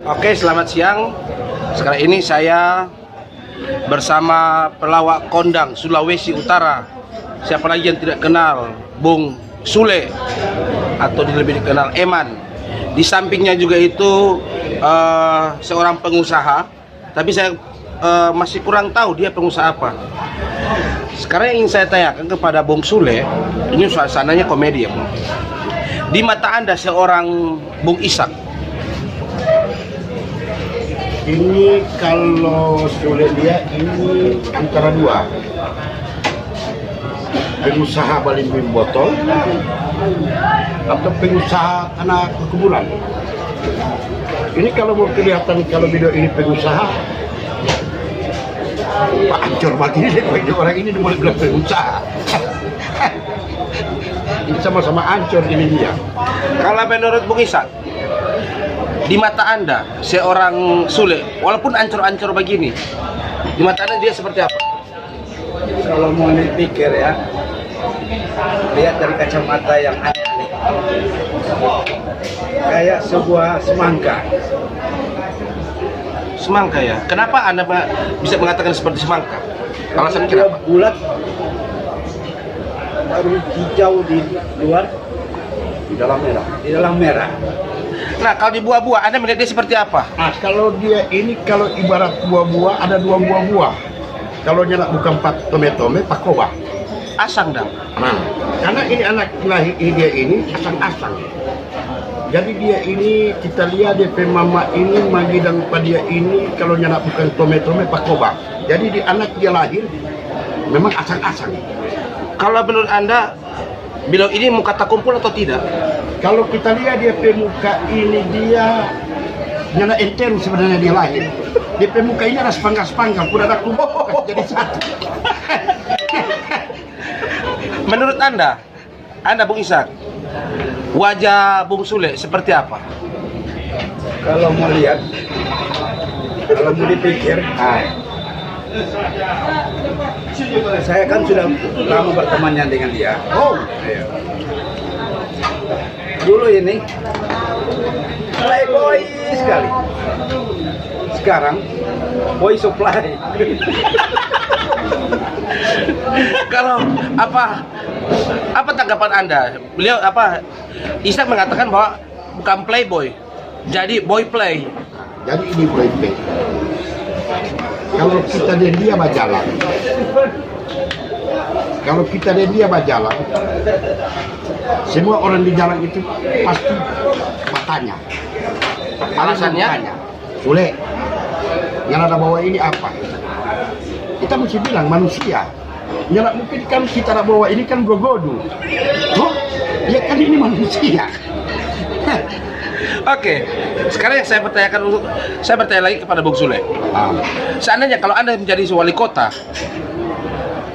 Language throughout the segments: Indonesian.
Oke, selamat siang. Sekarang ini saya bersama pelawak kondang Sulawesi Utara. Siapa lagi yang tidak kenal Bung Sule atau lebih dikenal Eman. Di sampingnya juga itu seorang pengusaha, tapi saya masih kurang tahu dia pengusaha apa. Sekarang yang ingin saya tanyakan kepada Bung Sule, ini suasananya komedi ya, Bung. Di mata Anda seorang Bung Ishak, ini kalau Sule dia ini antara dua, pengusaha balimbing botol atau pengusaha tanah perkebunan. Ini kalau mau kelihatan kalau video ini pengusaha, Pak Ancor begini orang ini boleh bilang pengusaha. Ini sama-sama ancur ini dia. kalau menurut Bung Ishak, di mata Anda seorang Sule, walaupun ancur-ancur begini, di mata Anda dia seperti apa? Kalau mau dipikir ya, lihat dari kacamata yang aneh, kayak sebuah semangka. Semangka ya. Kenapa Anda bisa mengatakan seperti semangka? Alasan Dia kenapa? bulat, baru hijau di luar, Di dalam merah. di dalam merah. Nah, kalau di buah-buah Anda melihat dia seperti apa? Nah, kalau dia ini kalau ibarat buah-buah ada dua buah-buah. Kalau nyala bukan pak tome-tome, pak koba. Asang dong. Nah, karena ini anak lahir dia ini asang-asang. Jadi dia ini kita lihat DP mama ini magidang pada dia ini kalau nyala bukan tome-tome, pak koba. Jadi di anak dia lahir memang asang-asang. Kalau menurut Anda, beliau ini muka tak kumpul atau tidak? Kalau kita lihat dia pemuka ini dia nyala enten sebenarnya dia lahir. Dia pemuka ini ada sepanggal-sepanggal, pun ada kumpul jadi satu. Menurut Anda Bung Ishak, wajah Bung Sule seperti apa? Kalau mau lihat, kalau mau dipikir, saya kan sudah lama bertemannya dengan dia. Oh, Iya. Dulu ini playboy sekali. Sekarang boy supply. Kalau apa tanggapan Anda? Beliau Ishak mengatakan bahwa bukan playboy, jadi boy play. jadi ini play. Kalau kita dan dia berjalan, semua orang di jalan itu pasti bertanya. Alasannya? Bertanya, Sule, yang ada bawa ini apa? Kita mesti bilang manusia. Yang mungkin kan kita ada bawa ini kan gogodu. Oh, ya kan ini manusia. Oke, sekarang yang saya bertanya lagi kepada Bung Sule. Seandainya kalau Anda menjadi wali kota,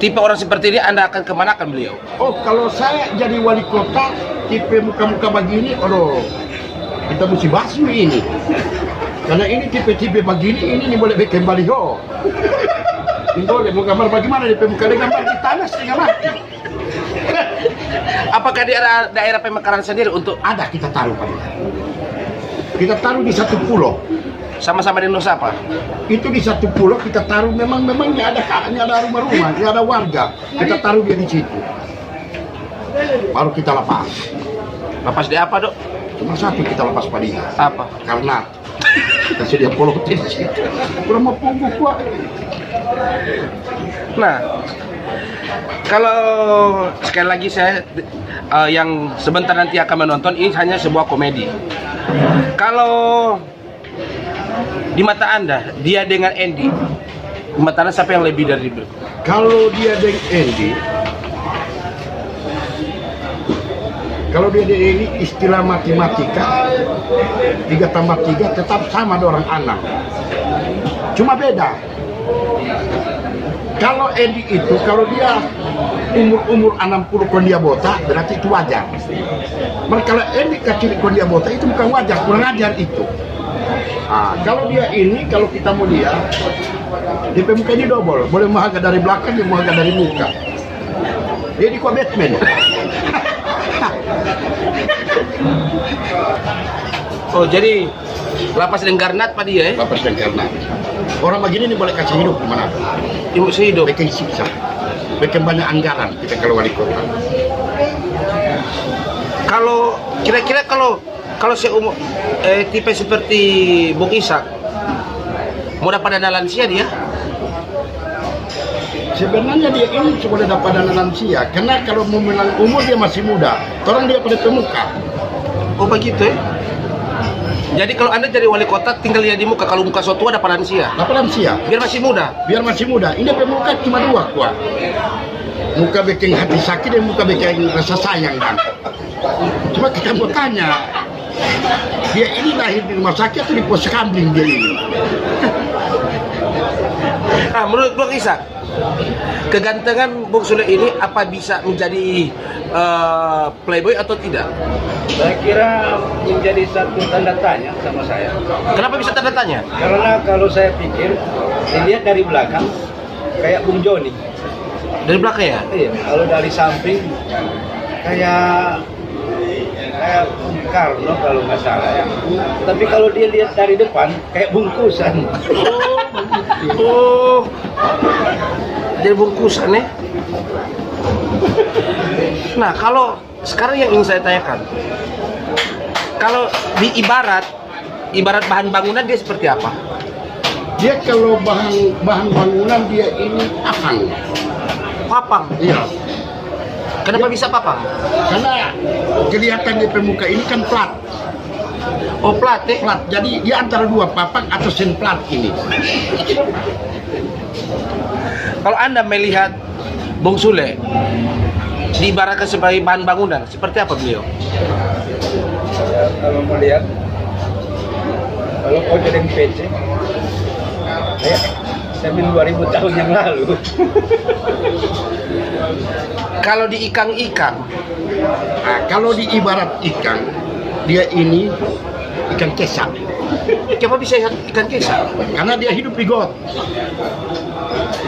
tipe orang seperti ini Anda akan kemanakan beliau? Oh, kalau saya jadi wali kota, tipe muka-muka begini, aduh, kita mesti basmi ini. Karena ini tipe-tipe begini, ini boleh bikin baliho. Ini boleh, mau gambar bagaimana tipe muka dia gambar di tanah setengah mati. Apakah di daerah pemekaran sendiri untuk Ada kita taruh Pak. Kita taruh di satu pulau. sama-sama di Nusa apa? Itu di satu pulau kita taruh memangnya ada rumah-rumah, nggak ada warga. Kita taruh dia di situ. Baru kita lepas. Lepas di apa, Dok? Cuma satu kita lepas pada dia. Apa? Karena kita sedia pulau di situ. Kurang mau punggung gua. Nah, kalau sekali lagi saya yang sebentar nanti akan menonton, ini hanya sebuah komedi. Kalau di mata Anda, dia dengan Andy, di mata Anda siapa yang lebih dari beliau? Kalau dia dengan Andy, kalau dia ini istilah matematika 3 tambah 3 tetap sama ada orang anak. Cuma beda. Kalau Andy itu, kalau dia umur 60 kon dia botak, berarti itu wajar. Mereka kalau Andy kecil kon dia botak, itu bukan wajar, kurang ajar itu. Nah, kalau dia ini, kalau kita mau dia, DP muka ini double, boleh mahaga dari belakang, dia mahaga dari muka. Jadi kok Batman. Oh, jadi Lapas Lenggarnat Pak dia Lapas Lenggarnat. Orang begini ini boleh kasih hidup gimana? Ibu sehidup. Bikin siksa, bikin banyak anggaran kita kalau wali kota. Kalau kira-kira kalau tipe seperti Bung Ishak mau dapat dana lansia dia? Sebenarnya dia ini sudah dapat dana lansia, karena kalau mau menang umur dia masih muda, orang dia pada pemuka. Oh begitu ya? Jadi kalau Anda jadi wali kota tinggal lihat di muka, kalau muka so tua dapat lansia. Dapat lansia, Biar masih muda. biar masih muda. Ini pemuka cuma dua kuat. Muka bikin hati sakit dan muka bikin rasa sayang kan. Cuma kita mau tanya, dia ini lahir di rumah sakit atau di pos kamling dia ini? Nah, menurut Bung Ishak, kegantengan Bung Sule ini apa bisa menjadi playboy atau tidak? Saya kira menjadi satu tanda tanya sama saya. Kenapa bisa tanda tanya? Karena kalau saya pikir, dilihat dari belakang, kayak Bung Joni. Dari belakang ya? Iya, kalau dari samping, kayak Bung Karno kalau nggak salah ya. Tapi kalau dia lihat dari depan, kayak bungkusan. Oh, jadi bungkusan ya? Nah, kalau sekarang yang ingin saya tanyakan, kalau di ibarat bahan bangunan dia seperti apa? Dia kalau bahan bangunan dia ini apang. Papang. Iya. Kenapa bisa papang? Karena kelihatan di pemuka ini kan plat. Oh, plat ya? Plat. Jadi dia antara dua papang atau sen plat ini. Kalau Anda melihat Bung Sule diibaratkan sebagai bahan bangunan, seperti apa beliau? Ya, kalau melihat, kalau kau jadi PC, saya 2000 tahun yang lalu. Kalau di ikan-ikan, Nah, kalau di ibarat ikan, dia ini ikan kesak. kenapa bisa ikan kesa? Karena dia hidup di got.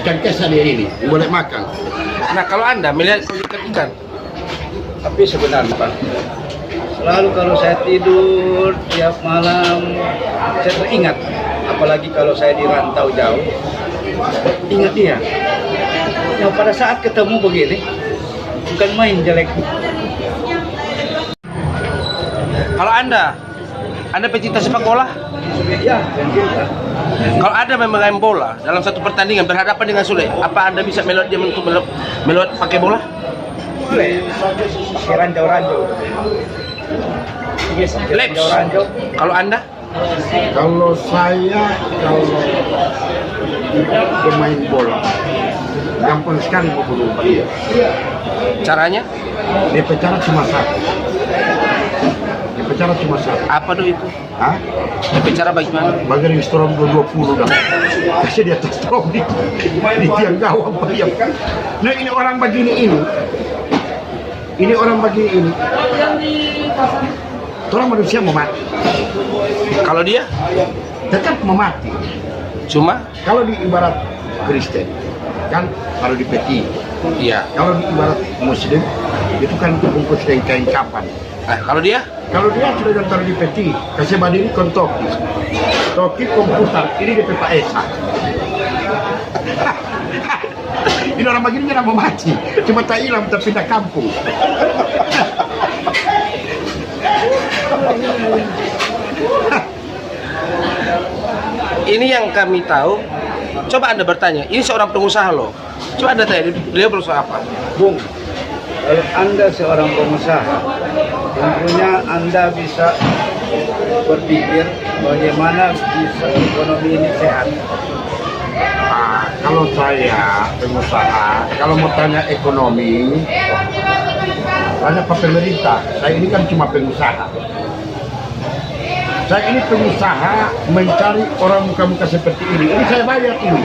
Ikan kesak dia ini, boleh makan. Nah, kalau Anda melihat ikan-ikan, Tapi sebenarnya Pak, selalu kalau saya tidur tiap malam, saya teringat. Apalagi kalau saya di rantau jauh, ingat dia. Yang pada saat ketemu begini, bukan main jelek. kalau Anda pecinta sepak bola, Ya, pencinta. kalau Anda main bola dalam satu pertandingan berhadapan dengan Sule, apa Anda bisa melewat dia untuk melewat pakai bola? Boleh. Pakai ranjau-ranjau. Yes, Leps. ranjau-ranjau. Kalau Anda? Kalau saya, kalau bermain bola, gampang sekali mau bunuh dia. Caranya? Dia bicara cuma satu. Dia bicara cuma satu. Apa tuh itu? Hah? Bicara bagaimana? Bagian Storm 220 dah. Kasih dia atas Storm di tiang gawang bayam. Nah ini orang begini ini. Ini orang begini ini. Orang manusia mau mati. Kalau dia? Tetap mau mati. Cuma? Kalau di ibarat Kristen, kan harus dipeti. Iya. Kalau di ibarat Muslim, itu kan bungkus kain kapan. Nah, kalau dia? Kalau dia sudah taruh di peti, kasih badiri kontoki. Toki komputer, ini DP Pak Esa. Ini orang begini jangan mau mati. Cuma tak hilang, tapi pindah kampung. Ini yang kami tahu. Coba Anda bertanya, ini seorang pengusaha loh. Coba Anda tanya, beliau berusaha apa? Bung, kalau Anda seorang pengusaha, tentunya Anda bisa berpikir bagaimana bisa ekonomi ini sehat. Nah, kalau saya pengusaha, kalau mau tanya ekonomi, tanya ke pemerintah. Saya ini kan cuma pengusaha. Saya ini pengusaha mencari orang muka-muka seperti ini. Ini saya bayar ini.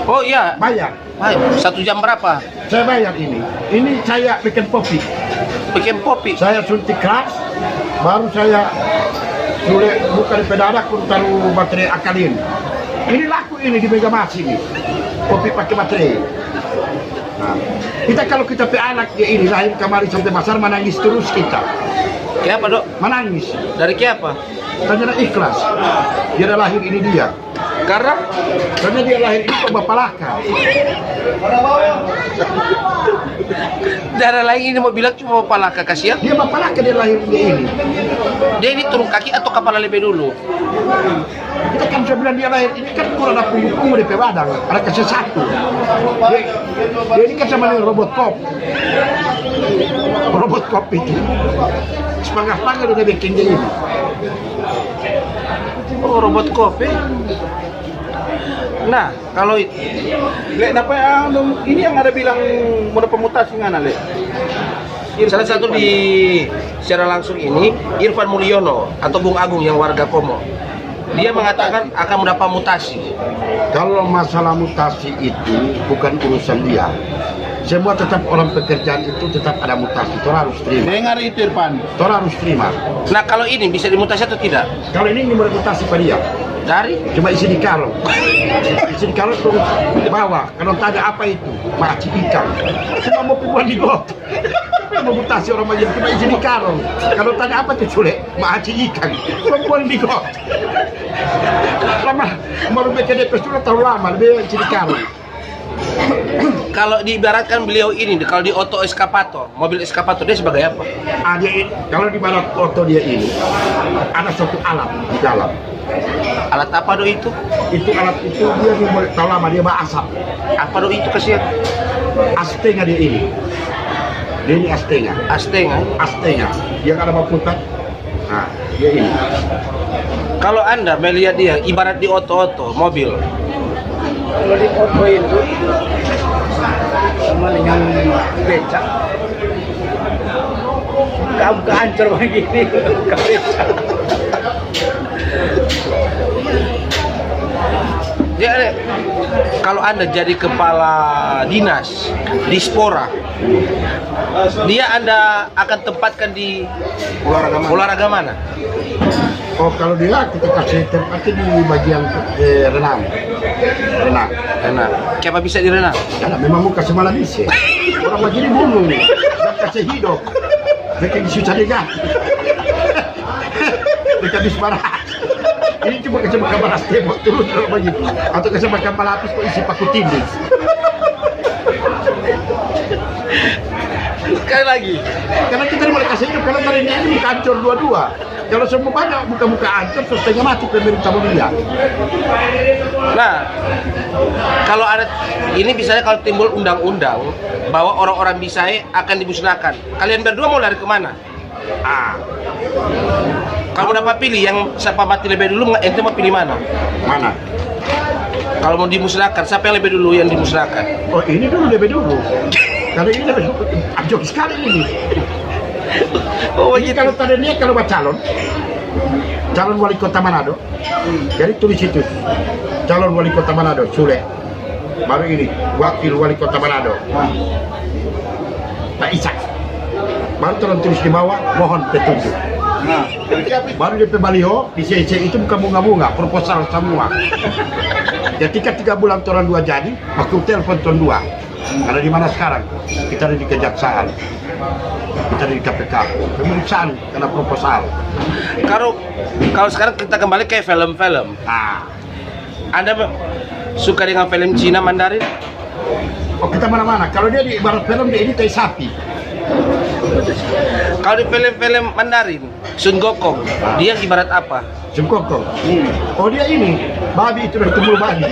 Oh iya, Bayar. baik. 1 jam berapa? Saya bayar ini. Ini saya bikin kopi. Bikin kopi. Saya suntik keras, baru saya sulit buka di pedadak pun taruh baterai akalin. Ini laku ini di Megamas ini. Kopi pakai baterai. Nah, kita kalau kita pe anak ya ini lahir kemarin sampai besar menangis terus kita. Kayak apa dok? Menangis. Dari kayak apa? Tanya ikhlas. Dia dah lahir ini dia. Karena Dia lahir ini kok Bapak Laka. darah lain ini mau bilang cuma palaka kasihan. Dia Bapak Laka dia lahir ini. Dia ini turun kaki atau kepala lebih dulu? Kita kan saya bilang dia lahir ini kan kurang ada punggung di Padang, ada kasih satu. Dia ini kan sama dengan robot cop. Robot cop itu. Sepangah-pangah udah bikin dia ini. Oh, robot kopi. Nah, kalau Lek, napa ini yang ada bilang mau pemutasi ngana, Lek? salah satu di secara langsung ini Irfan Mulyono atau Bung Agung yang warga Komo, dia mengatakan akan mendapat mutasi. Kalau masalah mutasi itu bukan urusan dia. Semua tetap orang pekerjaan itu tetap ada mutasi. Tora harus terima. Dengar itu Irfan. Tora harus terima. Nah, kalau ini bisa dimutasi atau tidak? Kalau ini mutasi pada dia. Dari Cuma isi di karung. Isi di karung terus di bawah. Kalau tak ada apa itu, maci ikan. Cuma mau pibuan di got. Mau mutasi orang macam cuma isi di karung. Kalau tak ada apa tuh sulit, maci ikan. Cuma buang di got. Lama, baru bikin DP sudah terlalu lama, lebih isi di karung. kalau diibaratkan beliau ini, kalau di auto eskapator, mobil eskapator dia sebagai apa? Dia ini, kalau di barat foto dia ini ada satu alat di dalam. Alat apa do itu? Itu alat itu dia boleh tahu lama dia asap. Apa do itu kasihan? Astenya dia ini. Dia ini astenya. Asteng. Astenya. Dia kan ada putar. Nah, dia ini. Kalau Anda melihat dia ibarat di auto mobil, Kalau di auto itu sama dengan becak, kamu kehancur begini, ke becak. jadi kalau Anda jadi kepala dinas di Spora, dia Anda akan tempatkan di olahraga mana? Oh, kalau dia kita kasih tempatnya di bagian renang. Renang. Renang. Siapa bisa direnang? Karena memang muka semalam bisa. Orang begini bungung. Dan kasih hidup. Mereka susah juga. Mereka habis marah. Ini cuma kasih makan balas tembok terus kalau begitu. Atau kasih makan balapis kok isi paku tindis. Sekali lagi. Karena kita boleh kasih hidup. Kalau dari ini muka hancur dua-dua. Kalau semua banyak muka-muka hancur, selesainya mati pemerintah mulia. Nah, kalau ada ini misalnya kalau timbul undang-undang bahwa orang-orang Bisaya akan dimusnahkan, kalian berdua mau lari kemana? Kalau dapat pilih yang siapa mati lebih dulu, ente mau pilih mana? Mana? Kalau mau dimusnahkan, siapa yang lebih dulu yang dimusnahkan? Oh, ini dulu lebih dulu. Karena ini lebih dulu. Abjok sekali ini. Oh, Ini kalau tadi dia kalau buat calon wali kota Manado, jadi tulis itu calon wali kota Manado Sule, baru ini wakil wali kota Manado Pak Isak, baru tolong tulis di bawah mohon petunjuk. Nah, Baru di baliho di CC itu bukan bunga-bunga proposal semua. Ketika 3 bulan orang 2 jadi, aku telepon tahun 2. Ada di mana sekarang? Kita ada di kejaksaan. Kita di KPK, pemeriksaan karena proposal. Kalau sekarang kita kembali ke film-film. Anda suka dengan film Cina Mandarin? Oh, kita mana-mana. Kalau dia di ibarat film dia ini kayak sapi. Kalau di film-film Mandarin, Sun Gokong, dia ibarat apa? Sungkokong. Oh, dia ini babi itu dari tubuh babi.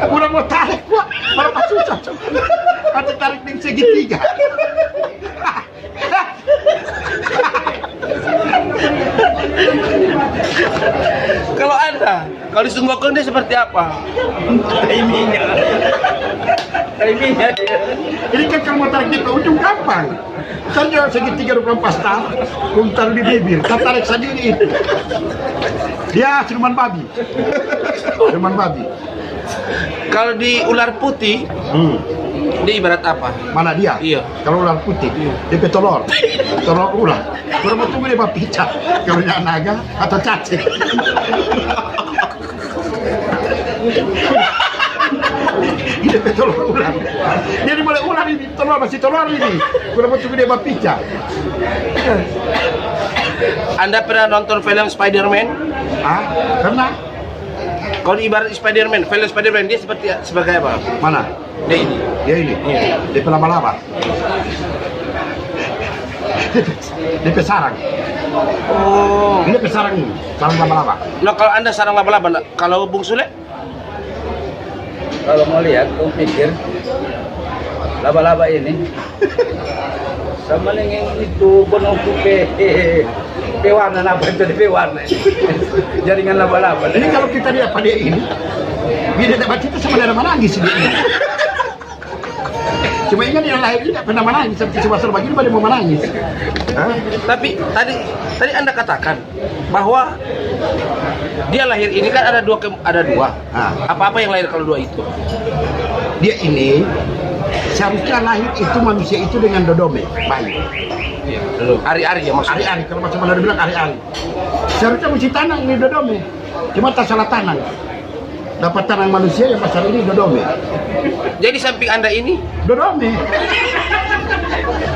Udah mau tarik gua, malah pas susah. Atau tarik di segitiga. Kalau Anda, kalau di Sun Gokong dia seperti apa? Timingnya dia. Ini kan kalau mau tarik di ujung gampang. Saja segitiga 24 tahun, taruh di bibir, kita tarik sendiri itu. Dia siluman babi. Siluman babi. Kalau di ular putih, dia ibarat apa? Mana dia? Iya. Kalau ular putih, dia petolor. Telur ular. Kalau mau tunggu dia mau picak. Kalau dia naga atau cacing. Ini telur ular. Jadi boleh ular ini, telur masih telur ini. Kenapa tuh dia bapica? Anda pernah nonton film Spider-Man? Ah, karena Kalau ibarat Spider-Man, film Spider-Man dia sebagai apa? mana? Dia ini. Dia ini. Dia laba-laba. Dia pesarang. Oh. Ini pesarang ini, sarang laba-laba. Nah, kalau Anda sarang laba-laba, nah, kalau Bung Sule? Kalau mau lihat, kau pikir laba-laba ini sama dengan itu penumpu pewarna apa itu pewarna jaringan laba-laba. Ini kalau kita lihat pada ini, dia dapat itu sama darah menangis dia ini. Cuma ingat yang lahir tidak pernah menangis, seperti sebasar begini pada mau menangis. Hah? Tapi tadi Anda katakan bahwa dia lahir ini kan ada dua. Ah. Apa-apa yang lahir kalau dua itu? Dia ini seharusnya lahir itu manusia itu dengan dodome, bayi. Ari-ari ya maksudnya. Ari-ari, kalau macam mana bilang ari-ari. Seharusnya mesti tanang ini dodome, cuma tak salah tanang. Dapat tanang manusia yang pasal ini dodome. Jadi samping Anda ini, Dodome,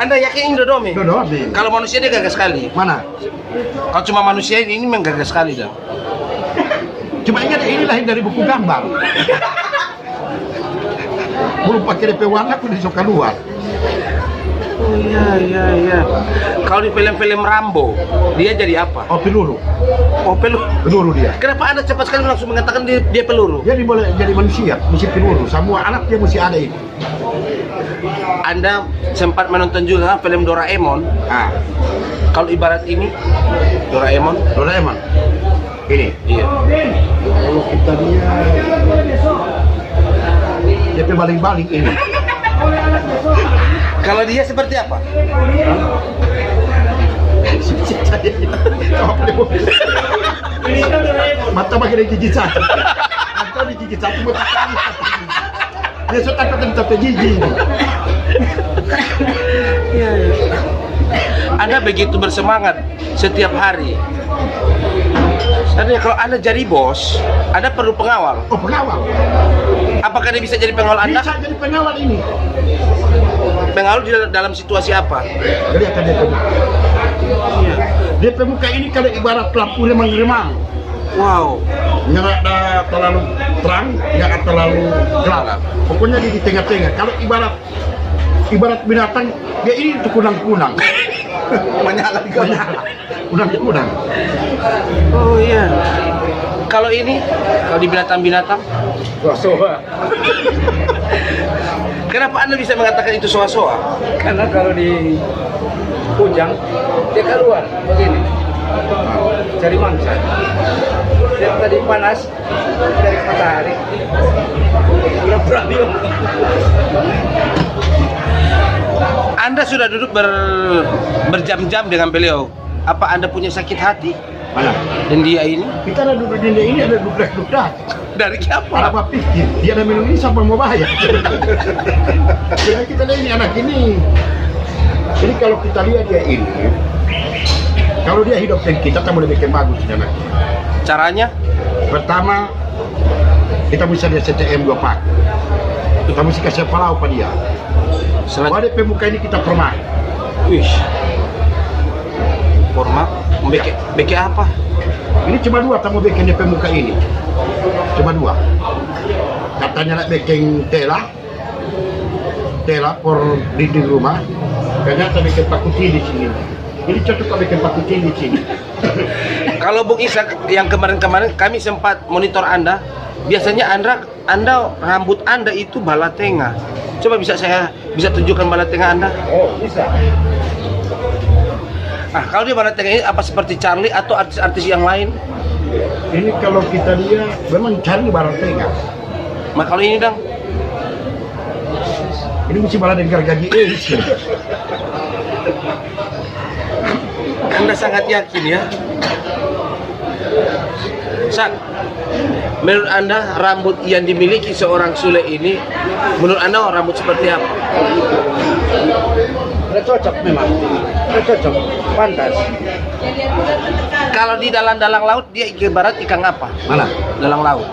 Anda yakin ini dodome? dodome. Kalau manusia dia gagah sekali. Mana? Kalau cuma manusia ini memang gagah sekali dah. Cuma ingat ini lahir dari buku gambar. Belum pakai DP warna aku suka keluar. Oh iya. Kalau di film-film Rambo, dia jadi apa? Oh peluru, Oh, peluru. peluru dia. Kenapa Anda cepat sekali langsung mengatakan dia peluru? Jadi boleh jadi manusia, mesti peluru. Semua anak dia mesti ada itu. Anda sempat menonton juga film Doraemon. Ah, Kalau ibarat ini, Doraemon. Doraemon. Ini. Iya. Kalau kita lihat, DP baling-baling ini. Kalau dia seperti apa? Mata bagi dari gigi satu. Mata di gigi satu mata kali. Dia suka kata tapi gigi. Anda begitu bersemangat setiap hari. Sebenarnya kalau Anda jadi bos, Anda perlu pengawal. Oh pengawal. Apakah dia bisa jadi pengawal Anda? Bisa jadi pengawal ini. Pengawal di dalam situasi apa? Jadi akan dia pemuka. Dia pemuka ini kalau ibarat lampu remang-remang. Wow. Yang ada terlalu terang, yang ada terlalu gelap. Pokoknya dia di tengah-tengah. Kalau ibarat binatang, dia ini itu kunang-kunang. Menyala di kamar. Menyala. Kunang-kunang. Oh iya. Kalau ini, kalau di binatang-binatang, Soa. kenapa Anda bisa mengatakan itu soa-soa? Karena kalau di Kujang dia keluar begini cari mangsa. Dia tadi panas dari matahari. Pura-pura biung. Anda sudah duduk berjam-jam dengan beliau. Apa Anda punya sakit hati? Mana? Dan dia ini? Kita ada duduk di ini ada duduk-duduk. Dari Ada siapa? apa pikir? Dia ada minum ini siapa mau bayar? Jadi kita lihat ini anak ini. Jadi kalau kita lihat dia ini, kalau dia hidup dengan kita boleh bikin bagus anak. Caranya? Pertama, kita bisa lihat CTM 2 pak. Kita mesti kasih palau pada dia. Selat. Pada pemuka ini kita permak. Wih. Format? Beke apa? Ini cuma 2 tamu bikin di pemuka ini. Cuma 2. Katanya nak bikin tela por dinding rumah. Ternyata bikin pakuti di sini. Jadi cocok kalau bikin pakuti di sini. Kalau Bung Ishak yang kemarin-kemarin kami sempat monitor Anda, biasanya Anda rambut Anda itu bala tengah. Coba saya bisa tunjukkan bala tengah Anda? Oh bisa. Nah, kalau dia bala tengah ini apa seperti Charlie atau artis-artis yang lain? Ini kalau kita lihat memang cari barang tengah. Nah, kalau ini dong, Ini mesti malah dengan gaji sih. Anda sangat yakin ya? Sak, menurut Anda rambut yang dimiliki seorang Sule ini, menurut Anda rambut seperti apa? Udah cocok memang. Udah cocok. Pantas. Kalau di dalang laut dia ibarat ikan apa? Mana? Dalang laut.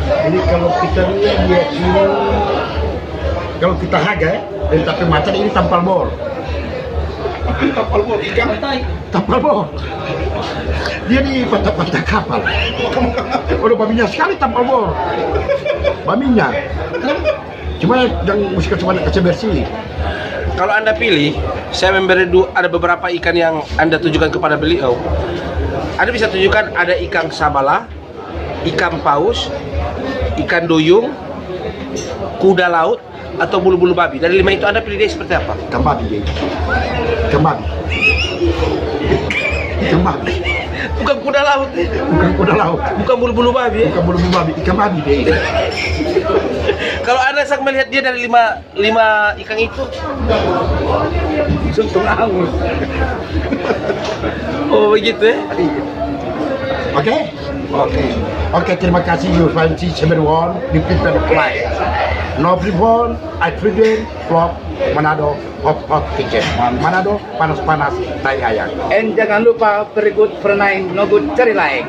Jadi kalau kita lihat dia ini, kalau kita harga tapi macan ini tampal bor. Kapal bor ikan. Tampal bor. Dia di patah-patah kapal. Udah babinya sekali tampal bor. Babinya. Cuma yang mesti kasih bersih. Kalau Anda pilih, saya memberi ada beberapa ikan yang Anda tujukan kepada beliau. Anda bisa tunjukkan ada ikan sabala, ikan paus, ikan duyung, kuda laut, atau bulu-bulu babi. Dari 5 itu Anda pilih dia seperti apa? Ikan babi dia. Ikan babi. Ikan babi. Bukan kuda laut, Bukan kuda laut. bukan bulu-bulu babi. Bukan bulu-bulu babi. Ikan babi dia. Kalau Anda sang melihat dia dari lima ikan itu, Suntung angus. oh begitu ya? Oke? Oke, terima kasih you fancy Semerwan di prepare flight. No prepon, I prepare vlog Manado hot kitchen. Manado panas-panas tai ayam. And jangan lupa very good for nine, no good cari like.